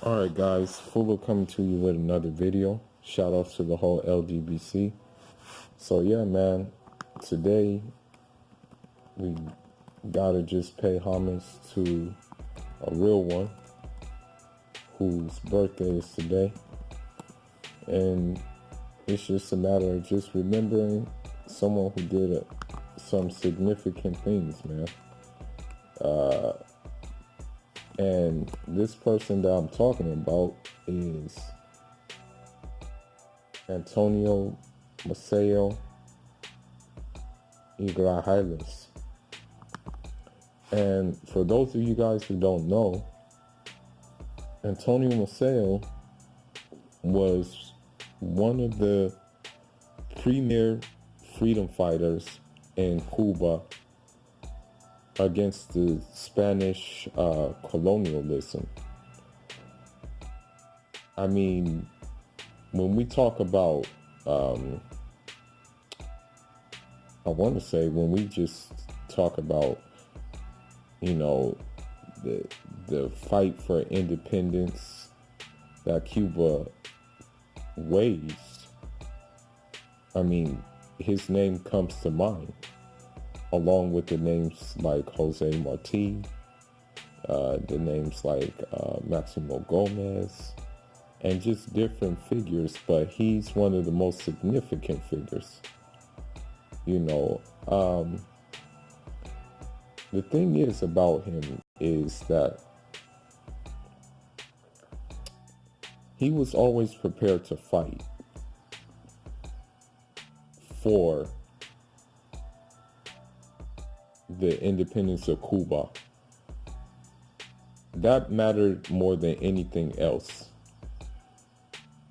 Alright guys, Fuller coming to you with another video. Shout out to the whole LGBC. So yeah man, today we gotta just pay homage to a real one whose birthday is today. And it's just a matter of just remembering someone who did some significant things, man. And this person that I'm talking about is Antonio Maceo Feliz. And for those of you guys who don't know, Antonio Maceo was one of the premier freedom fighters in Cuba against the Spanish colonialism. I mean, when we talk about, when we just talk about, the fight for independence that Cuba waged, I mean, his name comes to mind, along with the names like Jose Marti, the names like Maximo Gomez, and just different figures, but he's one of the most significant figures. The thing is about him is that he was always prepared to fight for the independence of Cuba. That mattered more than anything else.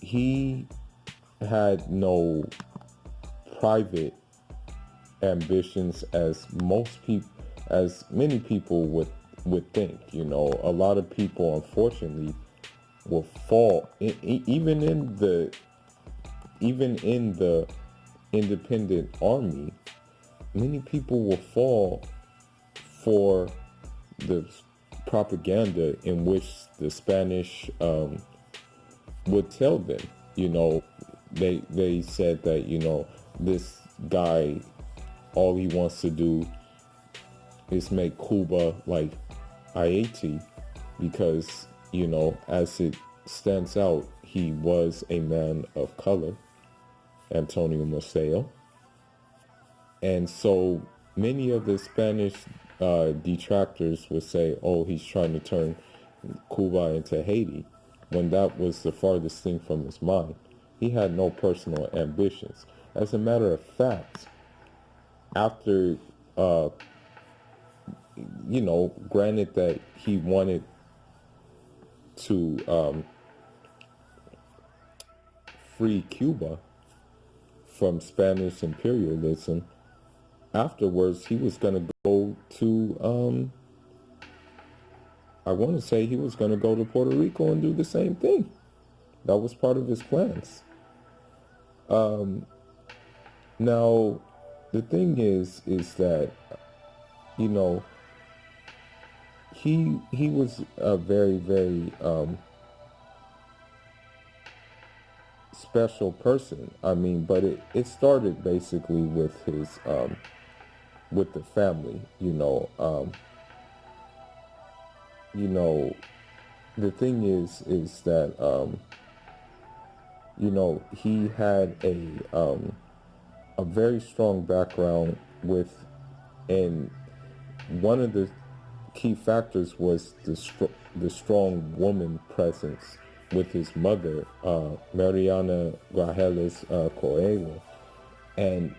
He had no private ambitions as many people would think. A lot of people, unfortunately, will fall even in the independent army. Many people will fall for the propaganda in which the Spanish would tell them. They said that, this guy, all he wants to do is make Cuba like Haiti, because, as it stands out, he was a man of color, Antonio Maceo. And so many of the Spanish detractors would say, oh, he's trying to turn Cuba into Haiti, when that was the farthest thing from his mind. He had no personal ambitions. As a matter of fact, after, granted that he wanted to free Cuba from Spanish imperialism, afterwards he was going to go to, I want to say he was going to go to Puerto Rico and do the same thing. That was part of his plans. Now, the thing is that, he was a very, very special person. I mean, but it started basically with his with the family. The thing is that he had a very strong background with, and one of the key factors was the strong woman presence with his mother, Mariana Grajeles Coelho. And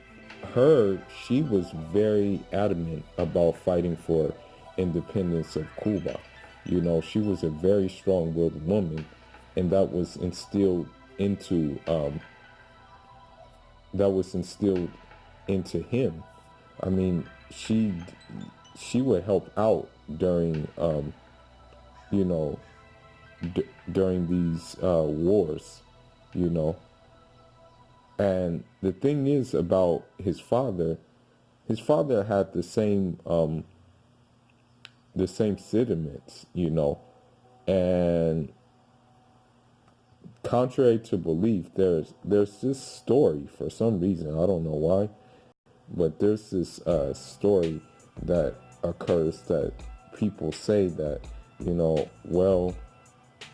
she was very adamant about fighting for independence of Cuba. She was a very strong-willed woman, and that was instilled into him. I mean, she would help out during during these wars, and the thing is about his father had the same sentiments, and contrary to belief, there's this story for some reason, I don't know why, but there's this story that occurs that people say that, well,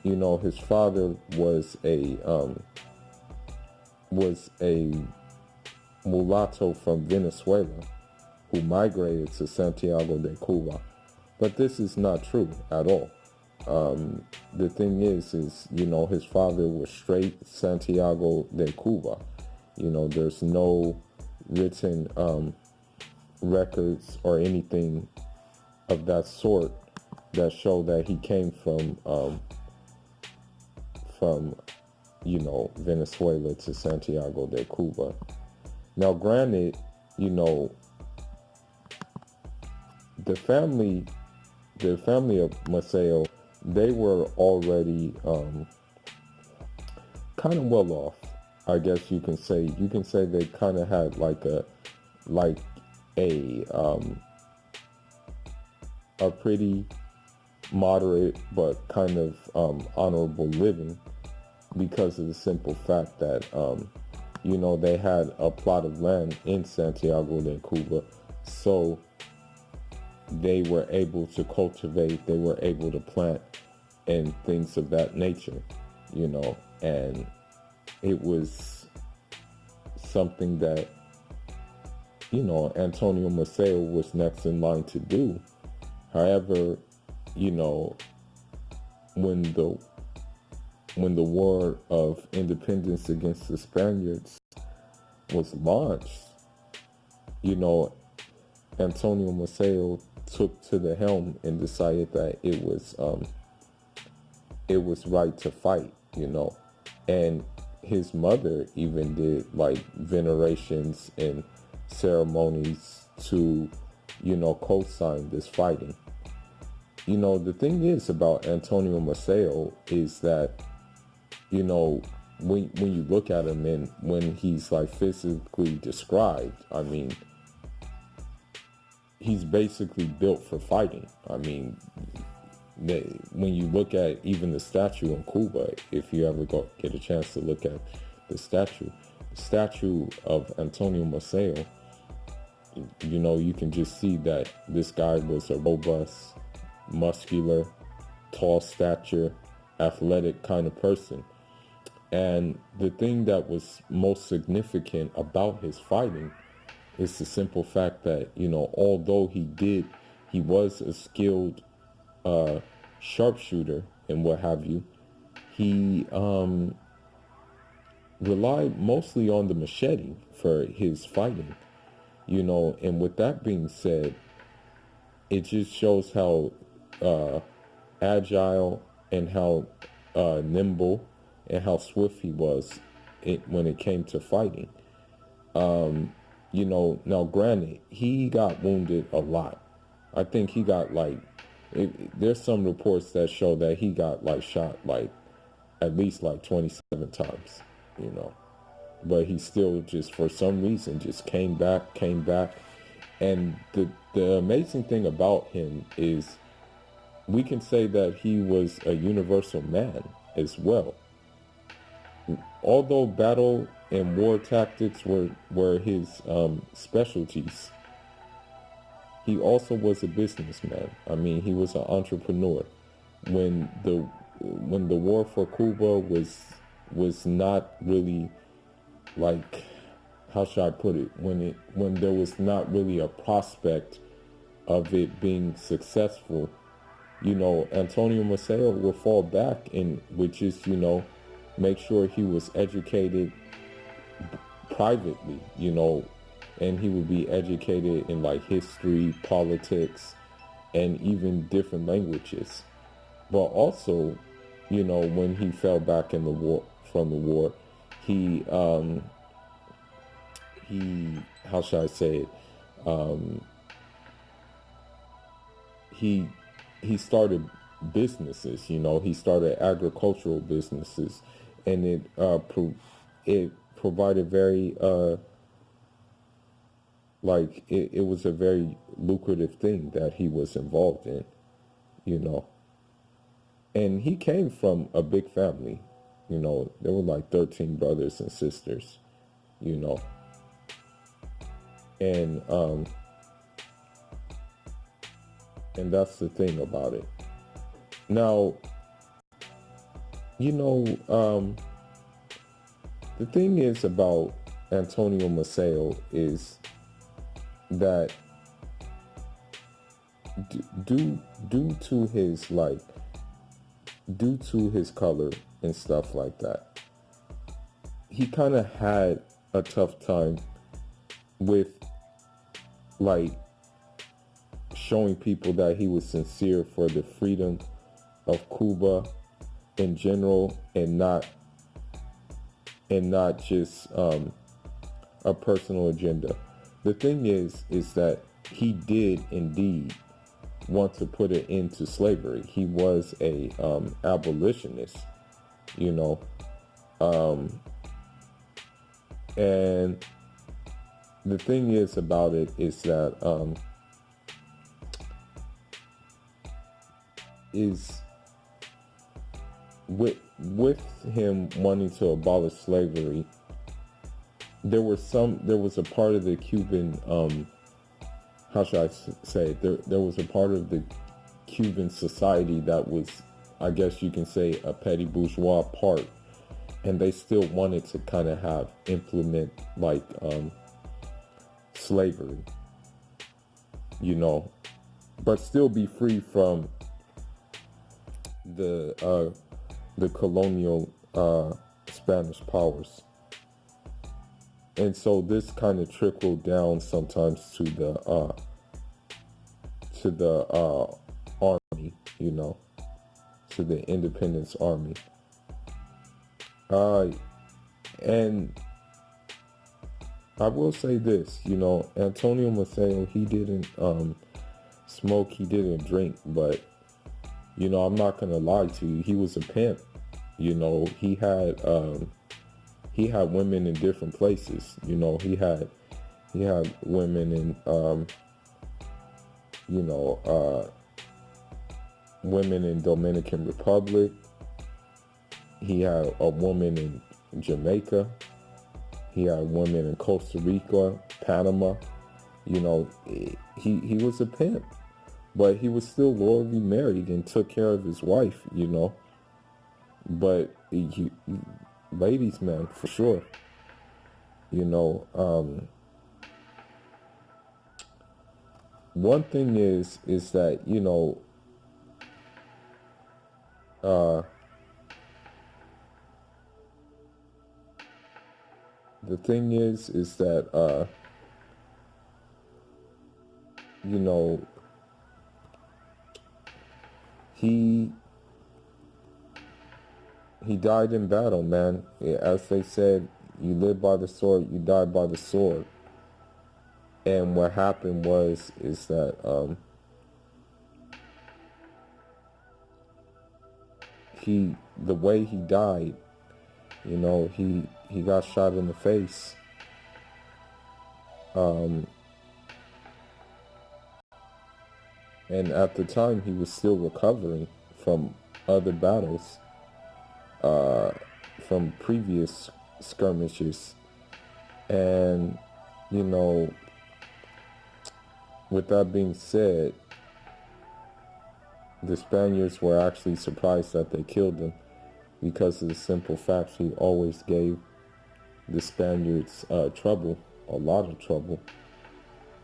his father was a mulatto from Venezuela who migrated to Santiago de Cuba. But this is not true at all. The thing is, his father was straight Santiago de Cuba. There's no written records or anything of that sort that show that he came from Venezuela to Santiago de Cuba. Now, granted, the family of Maceo, they were already kind of well off, I guess you can say. You can say they kind of had a pretty moderate but kind of honorable living, because of the simple fact that they had a plot of land in Santiago de Cuba, so they were able to cultivate, they were able to plant and things of that nature, and it was something that, Antonio Maceo was next in line to do. However, when the War of Independence against the Spaniards was launched, Antonio Maceo took to the helm and decided that it was right to fight, and his mother even did venerations and ceremonies to, co-sign this fighting. The thing is about Antonio Maceo is that, when you look at him and when he's physically described, I mean, he's basically built for fighting. I mean, when you look at even the statue in Cuba, if you ever get a chance to look at the statue of Antonio Maceo, you can just see that this guy was a robust, muscular, tall stature, athletic kind of person. And the thing that was most significant about his fighting is the simple fact that, although he was a skilled sharpshooter and what have you, he relied mostly on the machete for his fighting, and with that being said, it just shows how agile and how nimble and how swift he was when it came to fighting. Now granted, he got wounded a lot. I think he got there's some reports that show that he got shot at least 27 times, but he still just for some reason just came back. And the amazing thing about him is we can say that he was a universal man as well. Although battle and war tactics were his specialties, he also was a businessman. I mean, he was an entrepreneur. When the war for Cuba was not really how should I put it? When there was not really a prospect of it being successful, Antonio Maceo would fall back and would just, make sure he was educated privately, and he would be educated in history, politics, and even different languages. But also, when he fell back in the war he how should I say it? He started businesses, he started agricultural businesses, and it provided very it was a very lucrative thing that he was involved in, and he came from a big family. You know, there were like 13 brothers and sisters, you know. And and that's the thing about it. Now, you know, the thing is about Antonio Maceo is that due to his due to his color and stuff like that, he kind of had a tough time with like showing people that he was sincere for the freedom of Cuba in general, and not just a personal agenda. The thing is that he did indeed want to put it into slavery. He was a abolitionist, you know, and the thing is about it is that is with him wanting to abolish slavery, there was a part of the Cuban how should I say it? There was a part of the Cuban society that was, I guess you can say, a petty bourgeois part, and they still wanted to kind of implement like slavery, you know, but still be free from the colonial Spanish powers. And so this kind of trickled down sometimes to the army, you know, to the Independence Army. And I will say this, you know, Antonio Maceo, he didn't smoke, he didn't drink, but you know, I'm not gonna lie to you, he was a pimp. You know, he had women in different places. You know, he had women in women in Dominican Republic. He had a woman in Jamaica. He had women in Costa Rica, Panama. You know, he was a pimp, but he was still loyally married and took care of his wife, you know. But ladies, man, for sure. You know, one thing is that, you know, the thing is that, you know, he died in battle, man. As they said, you live by the sword, you die by the sword. And what happened is that the way he died, you know, he got shot in the face. And at the time, he was still recovering from other battles, from previous skirmishes. And, you know, with that being said, the Spaniards were actually surprised that they killed him, because of the simple fact he always gave the Spaniards trouble, a lot of trouble.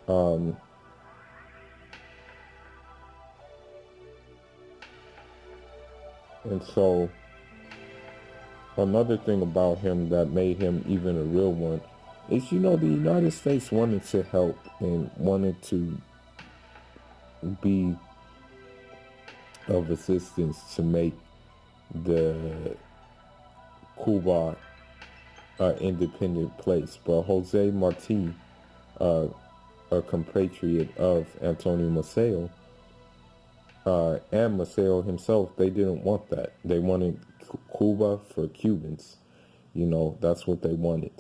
And so another thing about him that made him even a real one is, you know, the United States wanted to help and wanted to be of assistance to make the Cuba independent place. But Jose Marti, a compatriot of Antonio Maceo, and Maceo himself, they didn't want that. They wanted Cuba for Cubans. You know, that's what they wanted.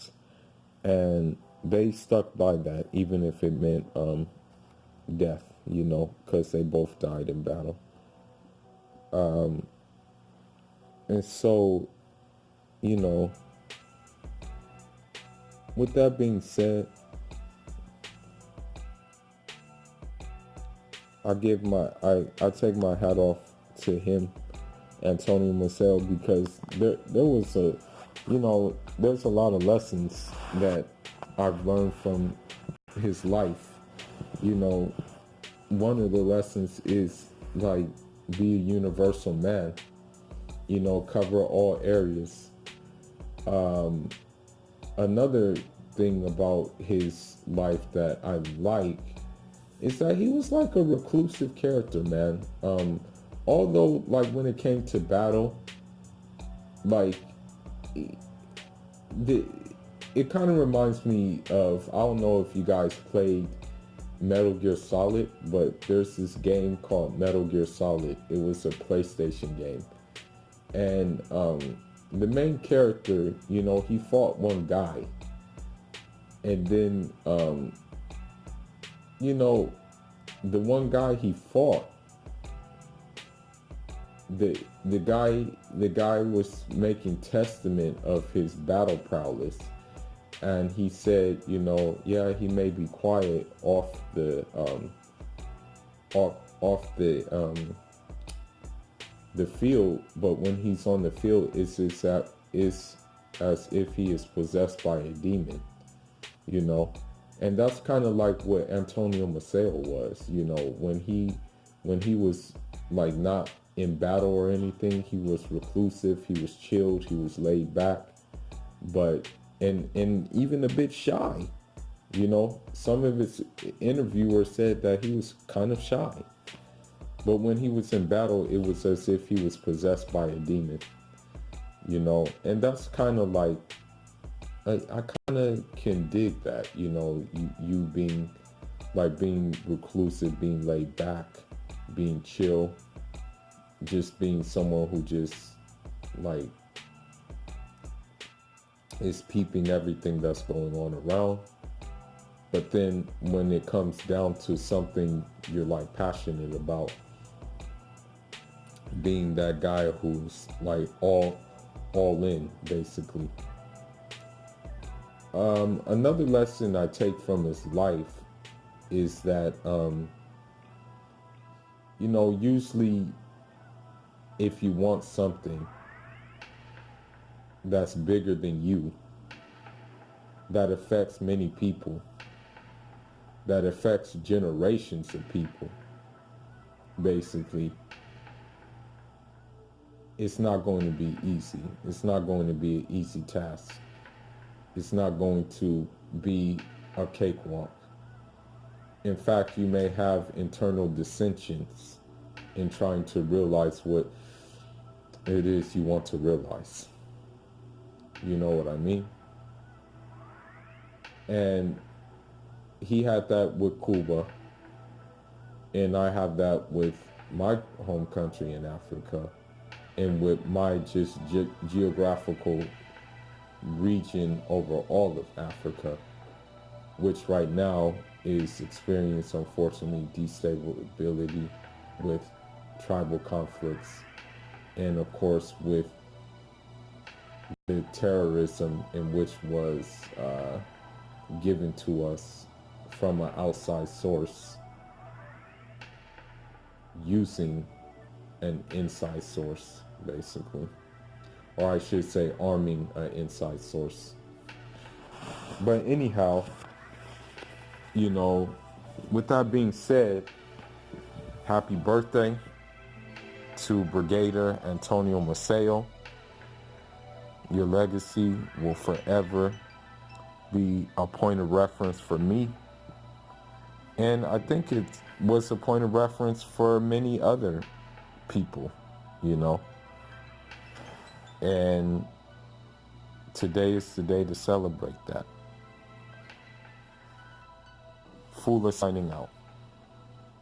And they stuck by that, even if it meant death, you know, because they both died in battle. And so you know, with that being said, I take my hat off to him, Antonio Maceo, because there was there's a lot of lessons that I've learned from his life. You know, one of the lessons is like be a universal man. You know, cover all areas. Another thing about his life that I like is that he was like a reclusive character, man. Although, like, when it came to battle, like, the, it kind of reminds me of, I don't know if you guys played Metal Gear Solid, but there's this game called Metal Gear Solid. It was a PlayStation game. And the main character, you know, he fought one guy. And then, you know, the one guy he fought, the guy was making testament of his battle prowess, and he said, you know, yeah, he may be quiet off the field, but when he's on the field, it's as if he is possessed by a demon, you know. And that's kind of like what Antonio Maceo was, you know, when he was like not in battle or anything, he was reclusive, he was chilled, he was laid back, but and even a bit shy, you know. Some of his interviewers said that he was kind of shy, but when he was in battle, it was as if he was possessed by a demon, you know. And that's kind of like, I kind of can dig that, you know, you being reclusive, being laid back, being chill, just being someone who just like is peeping everything that's going on around. But then when it comes down to something you're like passionate about, being that guy who's like all in, basically. Another lesson I take from his life is that, you know, usually if you want something that's bigger than you, that affects many people, that affects generations of people, basically, it's not going to be easy. It's not going to be an easy task. It's not going to be a cakewalk. In fact, you may have internal dissensions in trying to realize what it is you want to realize. You know what I mean? And he had that with Cuba, and I have that with my home country in Africa, and with my just geographical region over all of Africa, which right now is experiencing, unfortunately, destability with tribal conflicts, and of course with the terrorism in which was given to us from an outside source using an inside source, basically. Or I should say arming an inside source. But anyhow, you know, with that being said, happy birthday to Brigadier Antonio Maceo. Your legacy will forever be a point of reference for me. And I think it was a point of reference for many other people, you know. And today is the day to celebrate that. Fula signing out.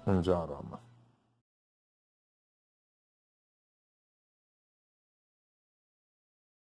Njara.